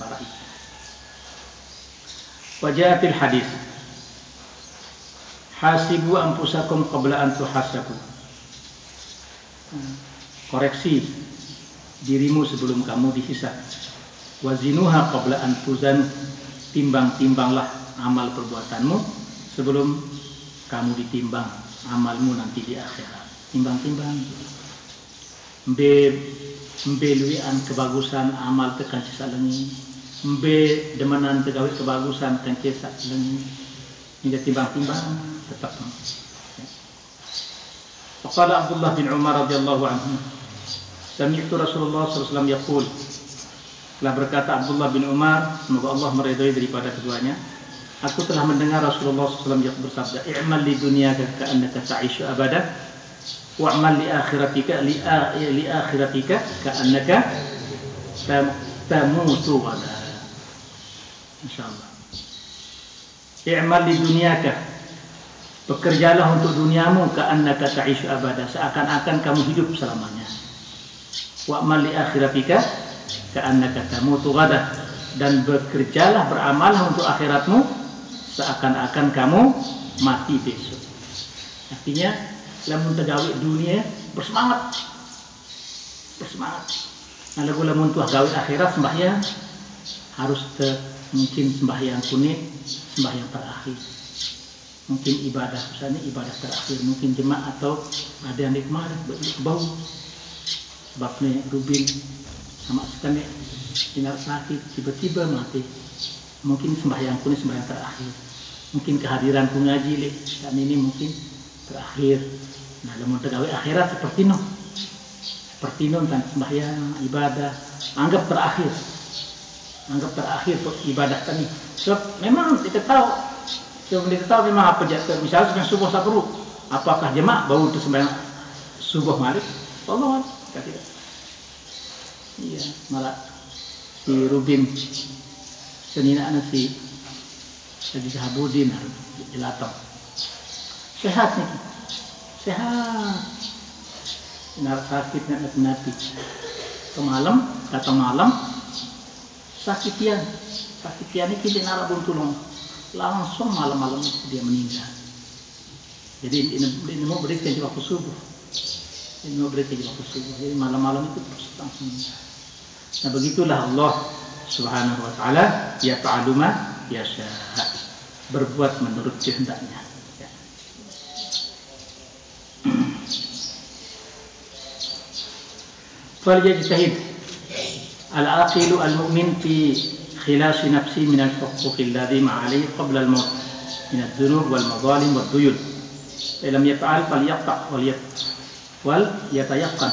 parah itu. Wajah fil hadis, hasibu anfusakum qabla an tuhasabu. Koreksi dirimu sebelum kamu dihisab. Wazinuha qabla an tuzan, timbang-timbanglah amal perbuatanmu sebelum kamu ditimbang amalmu nanti di akhirat. Timbang-timbang. Mbe luian kebagusan amal tekan sisa lengi. Mbe demanan tegawi kebagusan tekan sisa lengi. Hingga timbang-timbang tetap. Faqala Abdullah bin Umar radhiyallahu anhu, sami'tu Rasulullah sallallahu alaihi wasallam yaqul, telah berkata Abdullah bin Umar, semoga Allah meridhai daripada keduanya, aku telah mendengar Rasulullah SAW bersabda, i'mal li dunyaka ka'annaka ta'ishu abada, wa'mal li akhiratika li akhiratika ka'annaka tamutu ghadan. Insyaallah. I'mal li dunyaka, bekerjalah untuk duniamu, ka'annaka ta'ishu abada, seakan-akan kamu hidup selamanya. Wa'mal li akhiratika ka'annaka tamutu ghadan, dan bekerjalah, beramallah untuk akhiratmu seakan-akan kamu mati besok. Artinya lamun tegawi dunia bersemangat. Nah lagu lamun tuah gawe akhirat sembahyang harus mungkin sembahyang kuning, sembahyang terakhir. Mungkin ibadah misalnya ibadah terakhir, mungkin jemaah atau ada yang nikmat bau sebabnya rubin sama sekali tinggal sakit tiba-tiba mati. Mungkin sembahyangku ini sembahyang terakhir, mungkin kehadiranku ngaji dan ini mungkin terakhir. Nah lamun tegawe akhirat seperti no kan sembahyang ibadah anggap terakhir ibadah tadi. So memang kita tahu memang apa jatuh, misalnya sembahyang subuh sabru, apakah jemaah bau itu sembahyang subuh malik? Allah tidak. Iya, malah si Rubin senina si Haji Sahabudin dilatang sehat nih, sehat, benar sakit nanti datang malam sakitian ini kita nara buntulung langsung malam-malam dia meninggal. Jadi ini mau berikan di waktu subuh, jadi malam-malam itu langsung meninggal. Nah begitulah Allah Subhanahu wa ta'ala yaf'alu ma yasha, berbuat menurut kehendaknya. Falyajtahid al-aqilu al-mu'min fi khilasi nafsi min al-huquq alladhi ma'alayhi qabla al-maut min al-dhunub wal-madhalim wal-duyul. Lam yaf'al falyaqta' wal yatayaqqan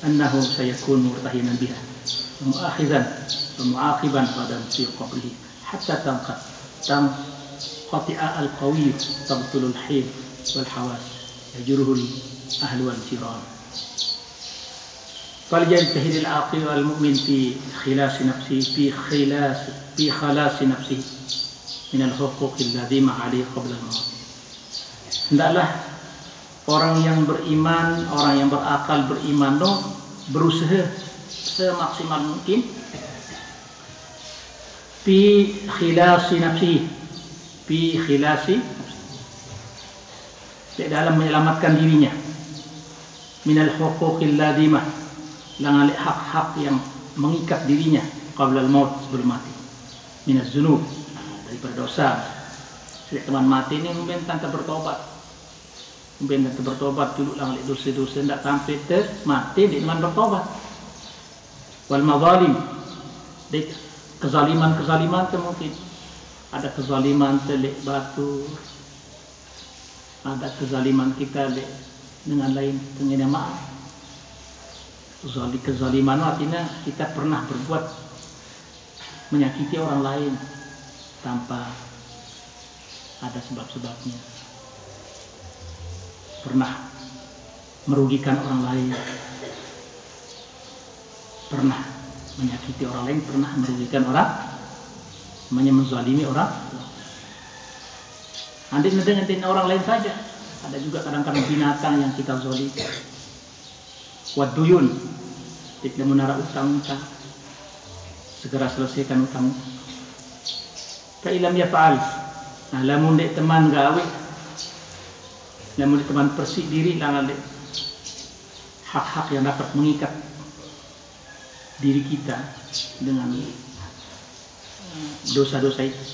annahu sayakun murtahinan biha mu'akhizan wa mu'aqiban pada fi qabrihi hatta tanqati'a al-qawi tabtul al-hib wal hawas yajruhu al-ahlu wal jiran. Falyajtahid al-aqil al-mu'min fi khilasi nafsihi fi khalasi nafsihi min al-huquq alladhi ma'alayhi qabla al-maut. Hendaklah orang yang beriman, orang yang berakal beriman berusaha semaksimal mungkin fi khilasi nafsihi, dalam menyelamatkan dirinya minal huquqil ladimah, dengan hak-hak yang mengikat dirinya qabla al-maut, sebelum mati, minaz zunub, daripada dosa. Teman mati ini mungkin tanpa bertobat dulu lang dosa-dosa tidak sampai mati di teman bertobat. Wal madzalim, kezaliman mungkin ada kezaliman telik batu, ada kezaliman kita dengan lain dengan maaf. Kezaliman artinya kita pernah berbuat menyakiti orang lain tanpa ada sebab-sebabnya, pernah merugikan orang lain, pernah menyakiti orang lain, pernah merugikan orang, namanya menzalimi orang. Nanti orang lain saja, ada juga kadang-kadang binatang yang kita zalimi. Waduyun, tidak menara utang-utang. segera selesaikan utang. Fa ilam yaf'al, nah lamun dek teman gawe, lamun dek teman persik diri langan dek hak-hak yang dapat mengikat diri kita dengan dosa-dosa itu.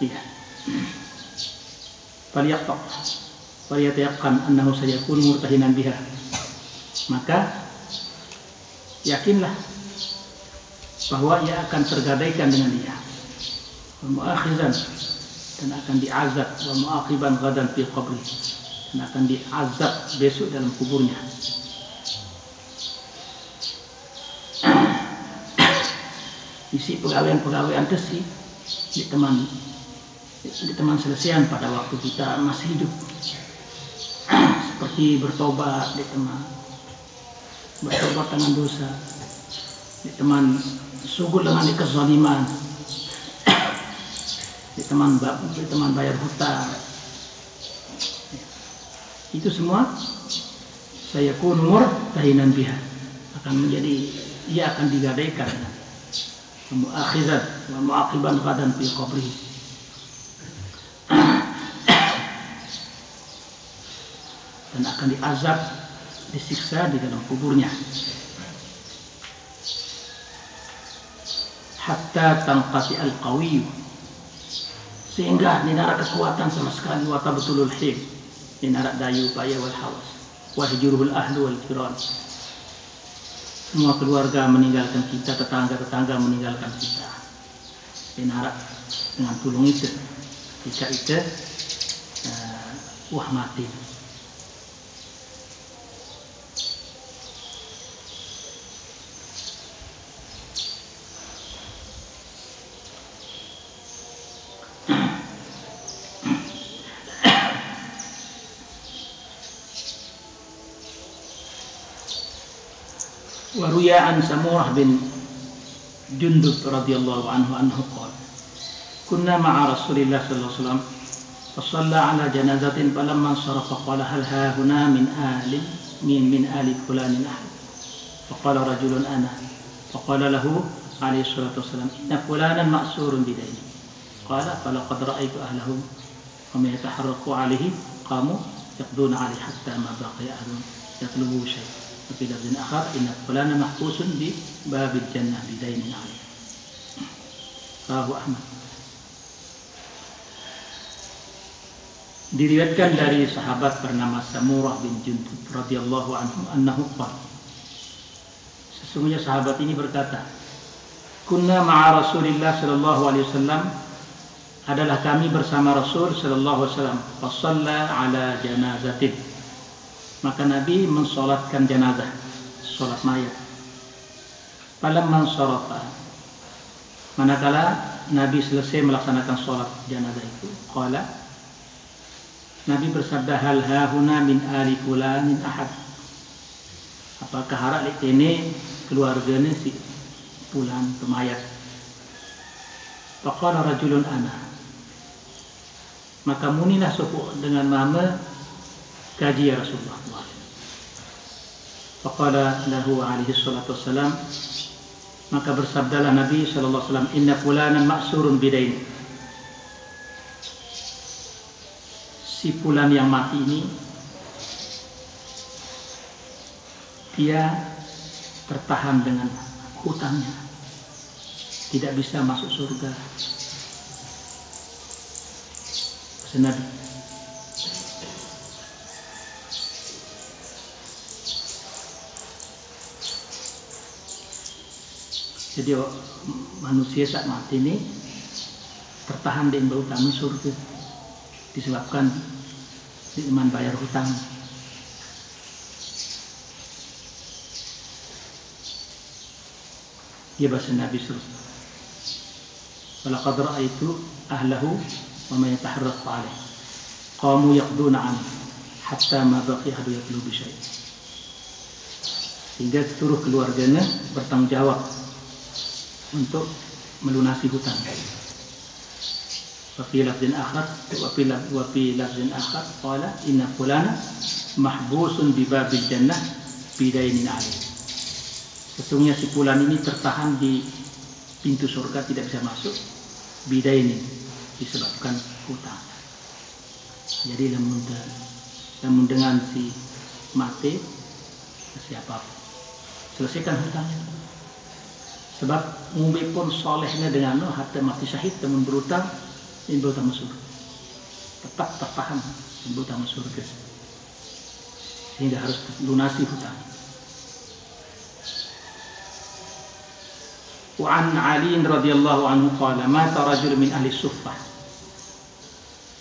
Iya. Faliyatayaqan annahu sayakunu murtahinan biha. Maka yakinlah bahwa ia akan tergadaikan dengan dia. Wa mu'akhizan, dan akan diazab, wa mu'aqiban ghadan fi qabri, dan akan diazab besok dalam kuburnya. Isi pegawaian tesi di teman selesaian pada waktu kita masih hidup, seperti bertobat di teman, bertobat dengan dosa di teman, sugul dengan kezaliman di teman bayar hutang. Itu semua sayakun murtahinan biha, akan menjadi, ia akan digadaikan mu'akhizat wa mu'aqiban ghadan fi qabri, dan akan diazab, disiksa di dalam kuburnya. Hatta tanqati al-qawi, sehingga dinara kekuatan sama sekali, wa tabtulul hil, dinara dayu upaya wal hawas, wa hijruhul ahlu wal jiran. Semua keluarga meninggalkan kita, tetangga-tetangga meninggalkan kita. Dinara dengan tulung itu, ketika itu mati. Waruya an Samurah bin Jundub radhiyallahu anhu qala kunna ma'a Rasulillah sallallahu alaihi wasallam fasalla ala janazatin falamma sarafa qala hal hahuna min ali fulanin ahad faqala rajulun ana faqala lahu alaihi salatu wasallam inna fulanan ma'surun bidayni qala falaqad ra'aytu ahlahu wa ma yataharraqu alaihi qamu yaqduna alaihi hatta ma baqiya ahlun yatlubu syai'. Fi lafzin akhar inna fulana mahpusun di babil jannah bidainin alih. Rawahu Ahmad. Diriwayatkan dari sahabat bernama Samurah bin Jundub radhiyallahu anhu annahu qala, sesungguhnya sahabat ini berkata, kunna ma'a Rasulillah sallallahu alaihi wasallam, adalah kami bersama Rasul sallallahu alaihi wasallam, fasalla ala janazatin, maka Nabi mensolatkan jenazah, solat mayat. Falamman sarafa, manakala Nabi selesai melaksanakan solat jenazah itu, qala, Nabi bersabda, hal hahuna min ali fulanin ahad, apakah harak ini keluarganya si fulan pemayat. Faqala rajulun ana, maka munilah suku dengan mama kaji ya Rasulullah. Faqala lahu alaihi salatu wassalam, maka bersabdalah Nabi sallallahu alaihi wasallam, inna fulanan ma'surun bidain, si fulan yang mati ini dia tertahan dengan hutangnya, tidak bisa masuk surga. Nabi jadi manusia saat mati ini tertahan dengan berhutang surga disebabkan iman bayar hutang. Dia bahasa Nabi sallallahu alaihi wasallam, walaqad ra'aitu ahlahu wa ma yataharraqu alaihi qamu yaqduna an hatta ma baqiya hadu yatlubu syai', sehingga seluruh keluarganya bertanggung jawab untuk melunasi hutang. Wa fi lafzin akhar qala inna fulana mahbusun bi babil jannah bidainin alih, Sesungguhnya si fulan ini tertahan di pintu surga, tidak bisa masuk. Bidaini, disebabkan hutang. Jadi namun dengan si mati siapa selesaikan hutangnya. Sebab ngumbi pun solehnya dengan hatta mati syahid temun berutang in berutang masuk. Tetap tertahan in berutang masuk surga. Sehingga harus lunasi hutang. Wa an Ali radhiyallahu anhu qala mata rajul min ahli suffah.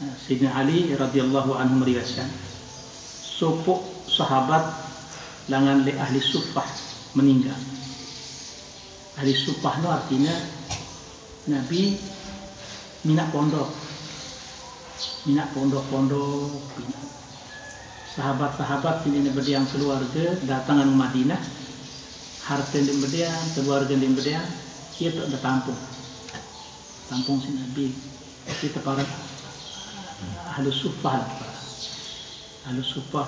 Sayyidina Ali radhiyallahu anhu meriwayatkan sopok sahabat langan le ahli suffah meninggal. Ahli suffah itu artinya Nabi minak pondok sahabat-sahabat sini berdiam keluarga datangan Madinah, harta di berdiam, keluarga di berdiam, ia tak ada tampung si Nabi. Kita para ahli suffah,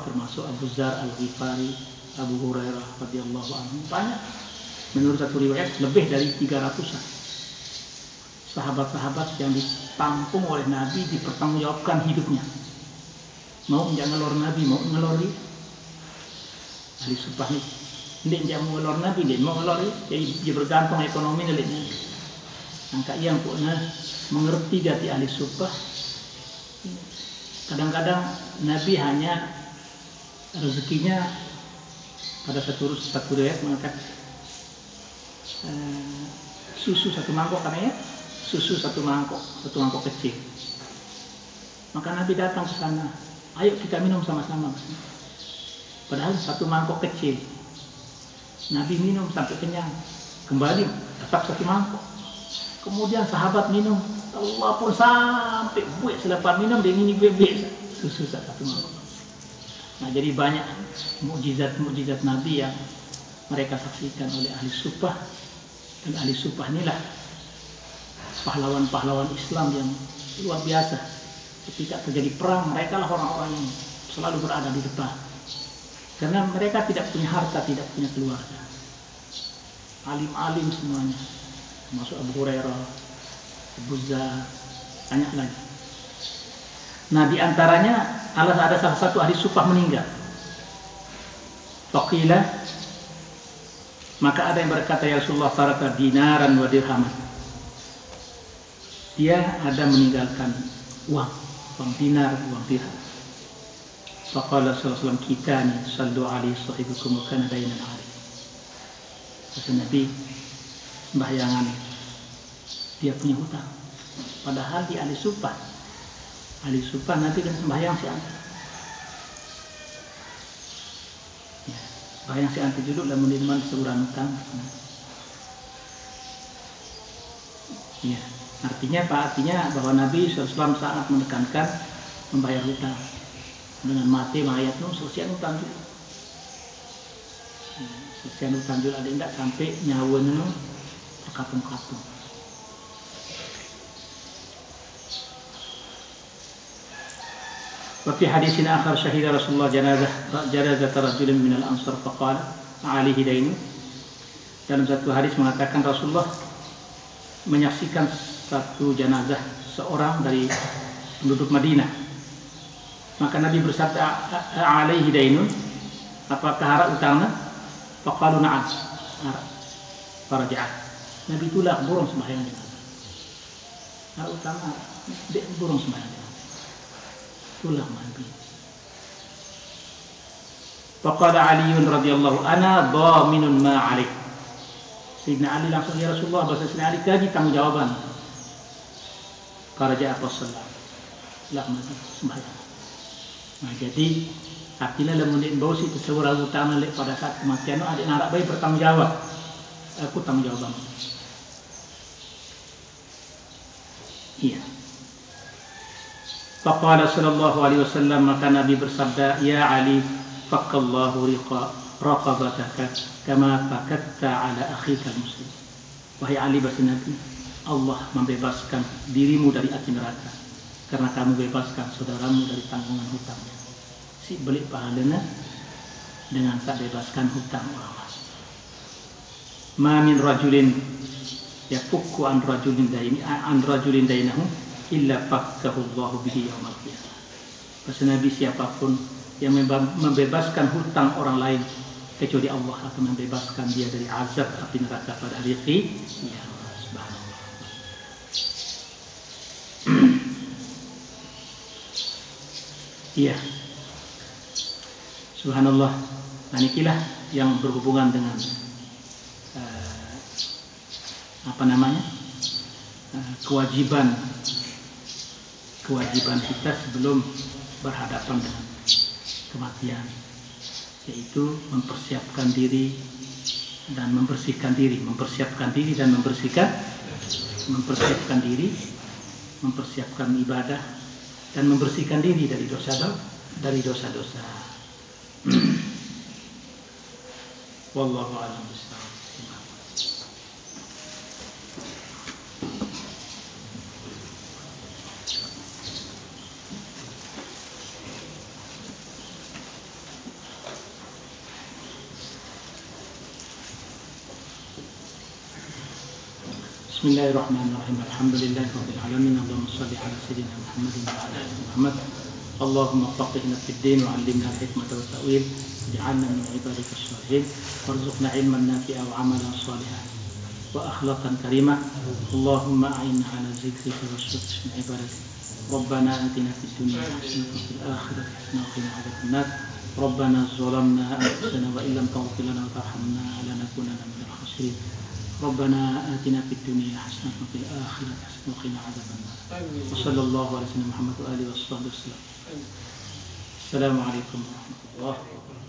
termasuk Abu Dzar Al-Ghifari, Abu Hurairah radhiyallahu anhu, banyak. Menurut satu riwayat lebih dari 300-an sahabat-sahabat yang ditampung oleh Nabi, dipertanggungjawabkan hidupnya. Mau jangan ngelor Nabi, mau ngelori ahli suffah ni. Dia mau ngelor Nabi, dia mau ngelori, jadi dia bergantung ekonomi nilainya. Angka yang punya mengerti jati ahli suffah. Kadang-kadang Nabi hanya rezekinya pada satu riwayat mengatakan susu satu mangkok, karena ya susu satu mangkok kecil. Maka Nabi datang ke sana, ayo kita minum sama-sama. Padahal satu mangkok kecil, Nabi minum sampai kenyang, kembali tetap satu mangkok. Kemudian sahabat minum, Allah pun sampai buat selepas minum dia ini bebek susu satu mangkok. Nah, jadi banyak mukjizat Nabi yang mereka saksikan oleh ahli suffah. Dan ahli suffah inilah pahlawan-pahlawan Islam yang luar biasa. Ketika terjadi perang, mereka lah orang-orang yang selalu berada di depan. Karena mereka tidak punya harta, tidak punya keluarga. Alim-alim semuanya. Termasuk Abu Hurairah, Abu Dzar, banyak lagi. Nah, di antaranya ada salah satu ahli suffah meninggal. Faqila, maka ada yang berkata, ya Rasulullah, taraka dinaran wa dirhaman. Dia ada meninggalkan uang dinar, uang dirham. Faqala sallallahu alaihi wasallam, kitani sallu alaihi sahibukum wa kana dainan alaihi. Kata Nabi, sembahyangan dia punya hutang. Padahal di ahli suffah Nabi kan sembahyang si antar. Sembahyang si antar dulu dan menerima sebulan hutang. Ya, artinya bahwa Nabi SAW sangat menekankan membayar hutang. Dengan mati mayat itu selesai hutang dulu. Selesai hutang dulu, ada tidak sampai nyawa itu terkatung-katung. Wa fi hadisin akhar syahida Rasulullah janazah rajulin minal ansar faqala alaihi dainu. Dalam satu hadis mengatakan Rasulullah menyaksikan satu jenazah seorang dari penduduk Madinah. Maka Nabi bersabda, alaihi dainun, apakah harap utangnya? Faqalu na'am. Faraja'a. Nabi itulah burung sembahyang jenazah. Harap utangnya, dia burung sembahyang jenazah. Itulah Nabi. Faqala Aliun radhiyallahu ana dhaminun ma 'alaik. Sayyidina Ali langsung, ya Rasulullah, bahasa Sayyidina Ali lagi tanggungjawab. Faraja'a fasallam. Lah Nabi sembahyang. Nah, jadi artinya lemunin bau si seorang utama pada saat kematian adik narak bayi bertanggung jawab. Aku tanggung jawab. Iya. Faqala sallallahu alaihi wasallam, maka Nabi bersabda, ya Ali, faqallahu raqabataka kama fakatta ala akhika muslim. Wahai Ali, bahasa Nabi, Allah membebaskan dirimu dari api neraka karena kamu bebaskan saudaramu dari tanggungan hutangnya. Si balik pahalanya dengan tak bebaskan hutang orang lain. ma min rajulin yakukku an rajulin dainahu illa fakkahu Allahu bihi yaumal qiyamah. Kata Nabi, siapapun yang membebaskan hutang orang lain kecuali Allah akan membebaskan dia dari azab api neraka pada hari kiamat. Subhanallah. Iya. Subhanallah. Nah, inilah yang berhubungan dengan kewajiban kita sebelum berhadapan dengan kematian, yaitu mempersiapkan diri dan membersihkan diri, mempersiapkan ibadah dan membersihkan diri dari dosa-dosa. Wallahu a'lam bishawab. Bismillahirrahmanirrahim. Alhamdulillahirabbil alamin. Allahumma shalli ala sayyidina Muhammadin wa ala ali Muhammad. Allahumma faqihna fid din wa 'allimna al-hikmata wa ta'wil. Ij'alna min ibadikas shalihin warzuqna 'ilman nafi'a wa 'amalan shalihan wa akhlaqan karimah. Allahumma a'inna 'ala zikrika wa syukrika min ibadatik. Rabbana atina fid dunya hasanatan wa fil akhirati hasanatan wa qina adzaban nar. Rabbana zalamna anfusana wa illam taghfir lana wa tarhamna lanakunanna minal khasirin. Rabbana atina fid dunya hasanatan wa fil akhirati hasanatan wa qina adzaban nar. Wa sallallahu ala sayyidina Muhammad wa alihi washabbihi wasallam. Assalamualaikum warahmatullahi wabarakatuh.